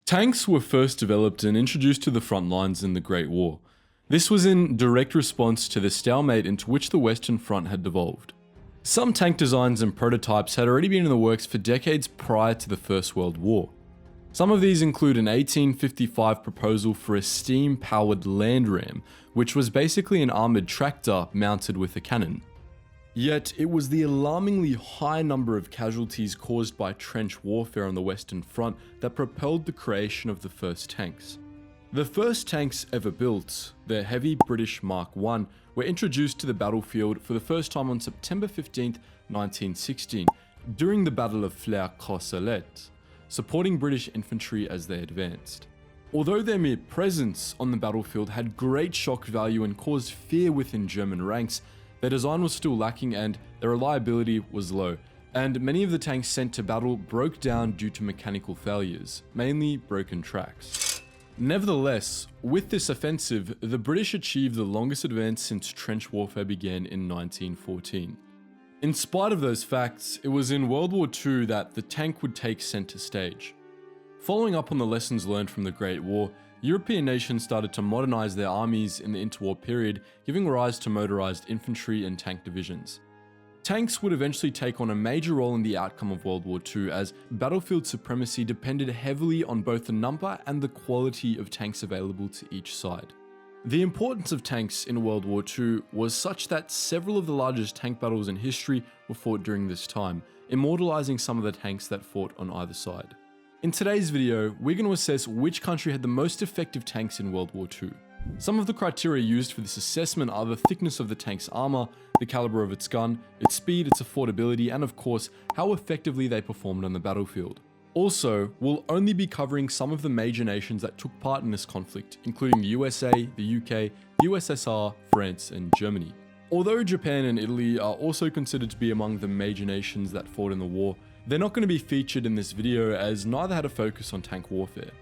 Tanks were first developed and introduced to the front lines in the Great War. This was in direct response to the stalemate into which the Western Front had devolved. Some tank designs and prototypes had already been in the works for decades prior to the First World War. Some of these include an 1855 proposal for a steam-powered land ram, which was basically an armoured tractor mounted with a cannon. Yet, it was the alarmingly high number of casualties caused by trench warfare on the Western Front that propelled the creation of the first tanks. The first tanks ever built, the heavy British Mark I, were introduced to the battlefield for the first time on September 15, 1916, during the Battle of Flers-Courcelette, supporting British infantry as they advanced. Although their mere presence on the battlefield had great shock value and caused fear within German ranks, their design was still lacking and their reliability was low, and many of the tanks sent to battle broke down due to mechanical failures, mainly broken tracks. Nevertheless, with this offensive, the British achieved the longest advance since trench warfare began in 1914. In spite of those facts, it was in World War II that the tank would take center stage. Following up on the lessons learned from the Great War, European nations started to modernize their armies in the interwar period, giving rise to motorized infantry and tank divisions. Tanks would eventually take on a major role in the outcome of World War II, as battlefield supremacy depended heavily on both the number and the quality of tanks available to each side. The importance of tanks in World War II was such that several of the largest tank battles in history were fought during this time, immortalizing some of the tanks that fought on either side. In today's video, we're going to assess which country had the most effective tanks in World War II. Some of the criteria used for this assessment are the thickness of the tank's armor, the caliber of its gun, its speed, its affordability, and of course, how effectively they performed on the battlefield. Also, we'll only be covering some of the major nations that took part in this conflict, including the USA, the UK, the USSR, France, and Germany. Although Japan and Italy are also considered to be among the major nations that fought in the war, they're not going to be featured in this video as neither had a focus on tank warfare.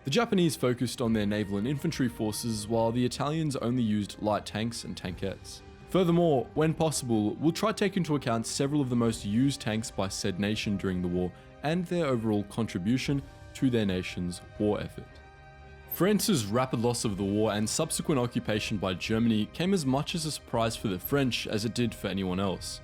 The Japanese focused on their naval and infantry forces, while the Italians only used light tanks and tankettes. Furthermore, when possible, we'll try to take into account several of the most used tanks by said nation during the war and their overall contribution to their nation's war effort. France's rapid loss of the war and subsequent occupation by Germany came as much as a surprise for the French as it did for anyone else.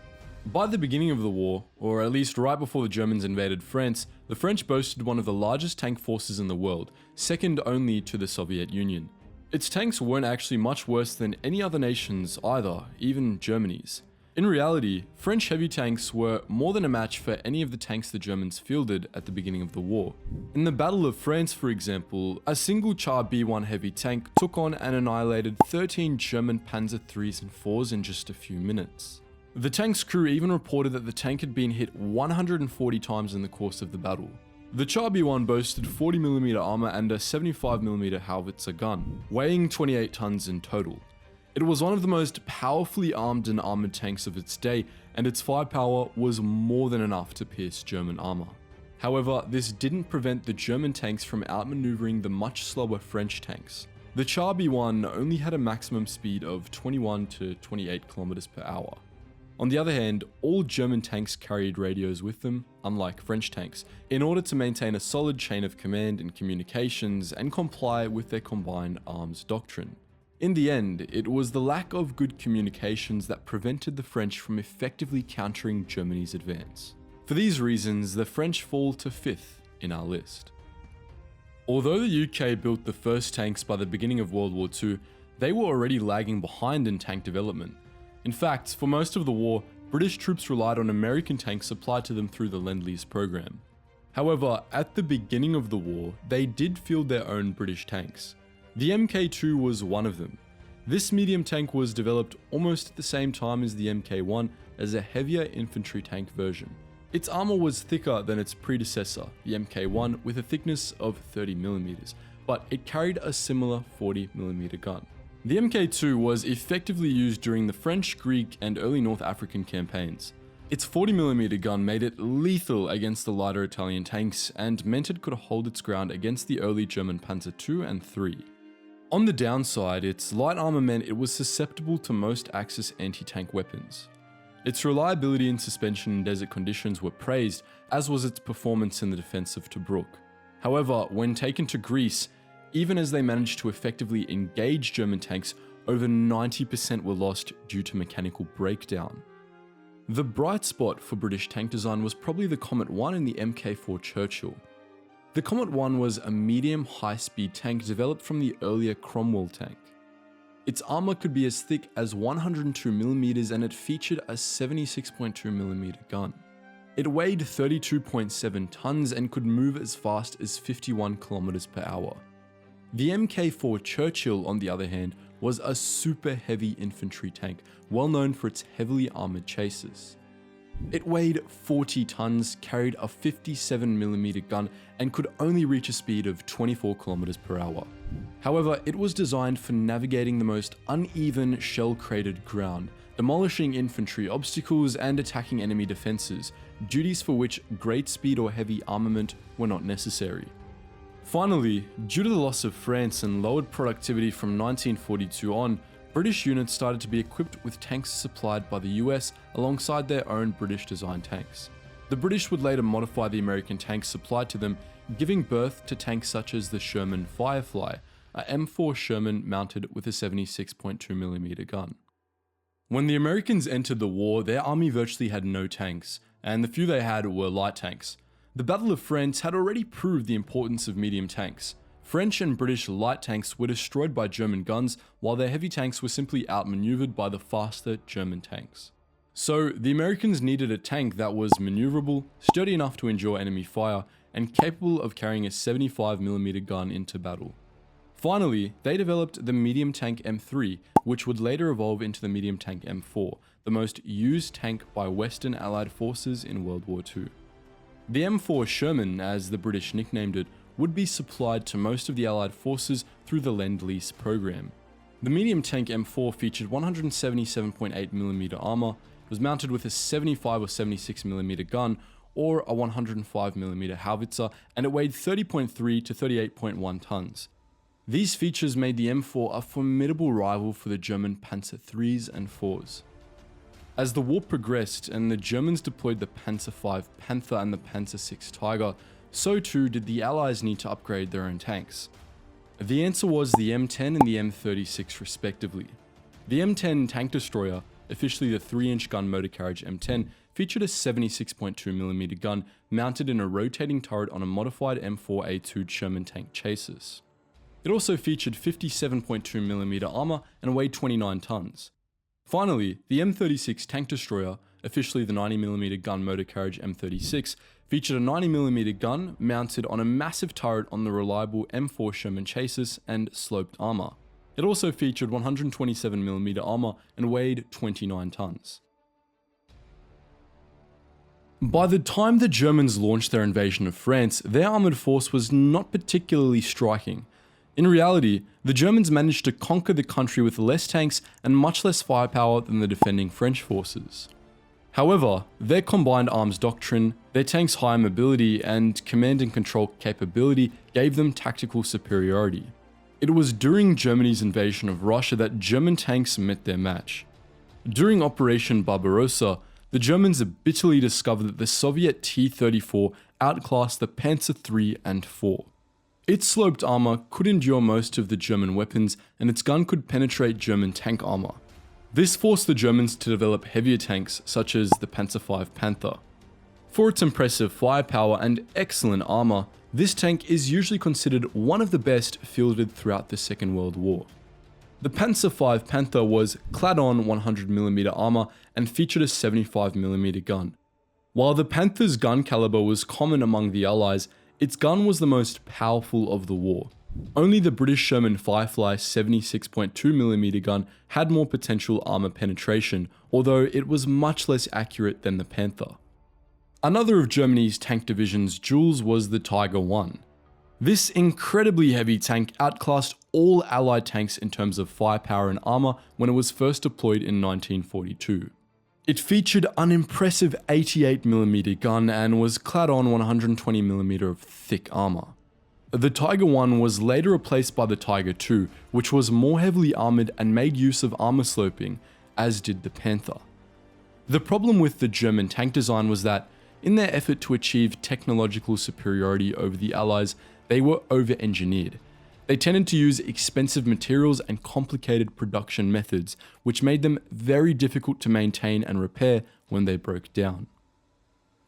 By the beginning of the war, or at least right before the Germans invaded France, the French boasted one of the largest tank forces in the world, second only to the Soviet Union. Its tanks weren't actually much worse than any other nation's either, even Germany's. In reality, French heavy tanks were more than a match for any of the tanks the Germans fielded at the beginning of the war. In the Battle of France, for example, a single Char B1 heavy tank took on and annihilated 13 German Panzer IIIs and IVs in just a few minutes. The tank's crew even reported that the tank had been hit 140 times in the course of the battle. The Char B1 boasted 40mm armor and a 75mm howitzer gun, weighing 28 tons in total. It was one of the most powerfully armed and armored tanks of its day, and its firepower was more than enough to pierce German armor. However, this didn't prevent the German tanks from outmaneuvering the much slower French tanks. The Char B1 only had a maximum speed of 21 to 28 km per hour. On the other hand, all German tanks carried radios with them, unlike French tanks, in order to maintain a solid chain of command and communications and comply with their combined arms doctrine. In the end, it was the lack of good communications that prevented the French from effectively countering Germany's advance. For these reasons, the French fall to 5th in our list. Although the UK built the first tanks by the beginning of World War II, they were already lagging behind in tank development. In fact, for most of the war, British troops relied on American tanks supplied to them through the Lend-Lease program. However, at the beginning of the war, they did field their own British tanks. The Mk2 was one of them. This medium tank was developed almost at the same time as the Mk1 as a heavier infantry tank version. Its armor was thicker than its predecessor, the Mk1, with a thickness of 30mm, but it carried a similar 40mm gun. The Mk2 was effectively used during the French, Greek, and early North African campaigns. Its 40mm gun made it lethal against the lighter Italian tanks and meant it could hold its ground against the early German Panzer II and III. On the downside, its light armor meant it was susceptible to most Axis anti-tank weapons. Its reliability and suspension in desert conditions were praised, as was its performance in the defense of Tobruk. However, when taken to Greece, even as they managed to effectively engage German tanks, over 90% were lost due to mechanical breakdown. The bright spot for British tank design was probably the Comet 1 and the Mk4 Churchill. The Comet 1 was a medium high-speed tank developed from the earlier Cromwell tank. Its armor could be as thick as 102mm and it featured a 76.2mm gun. It weighed 32.7 tons and could move as fast as 51 km per hour. The Mk4 Churchill, on the other hand, was a super heavy infantry tank, well known for its heavily armored chases. It weighed 40 tons, carried a 57mm gun, and could only reach a speed of 24 km per hour. However, it was designed for navigating the most uneven, shell-cratered ground, demolishing infantry obstacles and attacking enemy defenses, duties for which great speed or heavy armament were not necessary. Finally, due to the loss of France and lowered productivity from 1942 on, British units started to be equipped with tanks supplied by the US alongside their own British-designed tanks. The British would later modify the American tanks supplied to them, giving birth to tanks such as the Sherman Firefly, a M4 Sherman mounted with a 76.2mm gun. When the Americans entered the war, their army virtually had no tanks, and the few they had were light tanks. The Battle of France had already proved the importance of medium tanks. French and British light tanks were destroyed by German guns, while their heavy tanks were simply outmaneuvered by the faster German tanks. So, the Americans needed a tank that was maneuverable, sturdy enough to endure enemy fire, and capable of carrying a 75mm gun into battle. Finally, they developed the medium tank M3, which would later evolve into the medium tank M4, the most used tank by Western Allied forces in World War II. The M4 Sherman, as the British nicknamed it, would be supplied to most of the Allied forces through the Lend-Lease program. The medium tank M4 featured 177.8mm armor, was mounted with a 75 or 76mm gun, or a 105mm howitzer, and it weighed 30.3 to 38.1 tons. These features made the M4 a formidable rival for the German Panzer IIIs and IVs. As the war progressed and the Germans deployed the Panzer V Panther and the Panzer VI Tiger, so too did the Allies need to upgrade their own tanks. The answer was the M10 and the M36 respectively. The M10 tank destroyer, officially the 3-inch gun motor carriage M10, featured a 76.2mm gun mounted in a rotating turret on a modified M4A2 Sherman tank chassis. It also featured 57.2mm armor and weighed 29 tons. Finally, the M36 tank destroyer, officially the 90mm gun motor carriage M36, featured a 90mm gun mounted on a massive turret on the reliable M4 Sherman chassis and sloped armor. It also featured 127mm armor and weighed 29 tons. By the time the Germans launched their invasion of France, their armoured force was not particularly striking. In reality, the Germans managed to conquer the country with less tanks and much less firepower than the defending French forces. However, their combined arms doctrine, their tanks' high mobility, and command and control capability gave them tactical superiority. It was during Germany's invasion of Russia that German tanks met their match. During Operation Barbarossa, the Germans bitterly discovered that the Soviet T-34 outclassed the Panzer III and IV. Its sloped armor could endure most of the German weapons, and its gun could penetrate German tank armor. This forced the Germans to develop heavier tanks, such as the Panzer V Panther. For its impressive firepower and excellent armor, this tank is usually considered one of the best fielded throughout the Second World War. The Panzer V Panther was clad on 100mm armor and featured a 75mm gun. While the Panther's gun caliber was common among the Allies, its gun was the most powerful of the war. Only the British Sherman Firefly 76.2mm gun had more potential armor penetration, although it was much less accurate than the Panther. Another of Germany's tank division's jewels was the Tiger I. This incredibly heavy tank outclassed all Allied tanks in terms of firepower and armor when it was first deployed in 1942. It featured an impressive 88mm gun and was clad on 120mm of thick armor. The Tiger I was later replaced by the Tiger II, which was more heavily armored and made use of armor sloping, as did the Panther. The problem with the German tank design was that in their effort to achieve technological superiority over the Allies, they were over-engineered. They tended to use expensive materials and complicated production methods, which made them very difficult to maintain and repair when they broke down.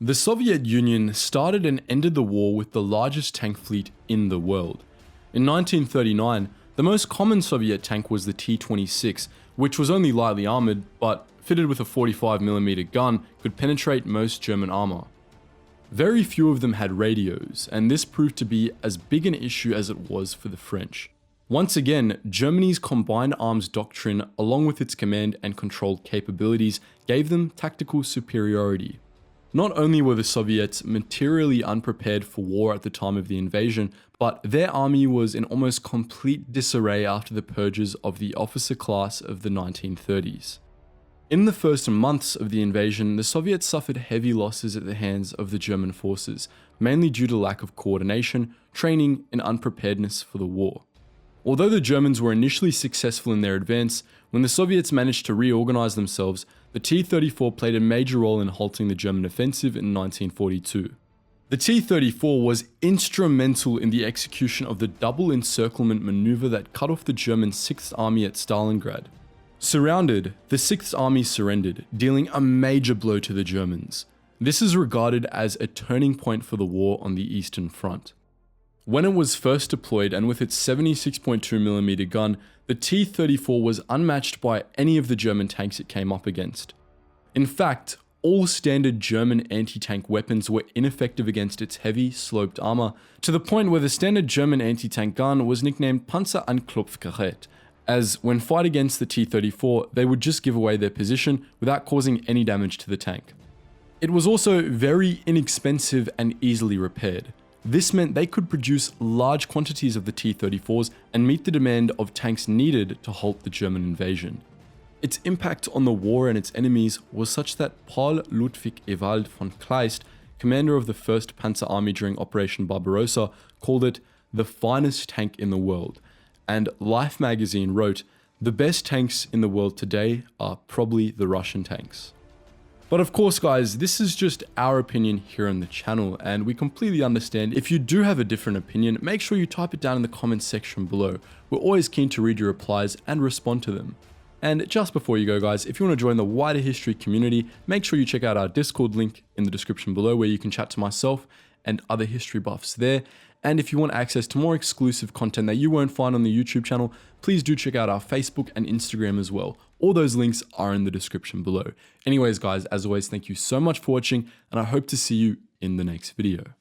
The Soviet Union started and ended the war with the largest tank fleet in the world. In 1939, the most common Soviet tank was the T-26, which was only lightly armored, but fitted with a 45mm gun, could penetrate most German armor. Very few of them had radios, and this proved to be as big an issue as it was for the French. Once again, Germany's combined arms doctrine, along with its command and control capabilities, gave them tactical superiority. Not only were the Soviets materially unprepared for war at the time of the invasion, but their army was in almost complete disarray after the purges of the officer class of the 1930s. In the first months of the invasion, the Soviets suffered heavy losses at the hands of the German forces, mainly due to lack of coordination, training, and unpreparedness for the war. Although the Germans were initially successful in their advance, when the Soviets managed to reorganize themselves, the T-34 played a major role in halting the German offensive in 1942. The T-34 was instrumental in the execution of the double encirclement maneuver that cut off the German 6th Army at Stalingrad. Surrounded, the 6th Army surrendered, dealing a major blow to the Germans. This is regarded as a turning point for the war on the Eastern Front. When it was first deployed and with its 76.2mm gun, the T-34 was unmatched by any of the German tanks it came up against. In fact, all standard German anti-tank weapons were ineffective against its heavy, sloped armor, to the point where the standard German anti-tank gun was nicknamed Panzeranknopfgerät, as when fight against the T-34, they would just give away their position without causing any damage to the tank. It was also very inexpensive and easily repaired. This meant they could produce large quantities of the T-34s and meet the demand of tanks needed to halt the German invasion. Its impact on the war and its enemies was such that Paul Ludwig Ewald von Kleist, commander of the 1st Panzer Army during Operation Barbarossa, called it the finest tank in the world. And Life magazine wrote, "The best tanks in the world today are probably the Russian tanks." But of course guys, this is just our opinion here on the channel, and we completely understand if you do have a different opinion, make sure you type it down in the comments section below. We're always keen to read your replies and respond to them. And just before you go guys, if you want to join the wider history community, make sure you check out our Discord link in the description below where you can chat to myself and other history buffs there. And if you want access to more exclusive content that you won't find on the YouTube channel, please do check out our Facebook and Instagram as well. All those links are in the description below. Anyways guys, as always, thank you so much for watching, and I hope to see you in the next video.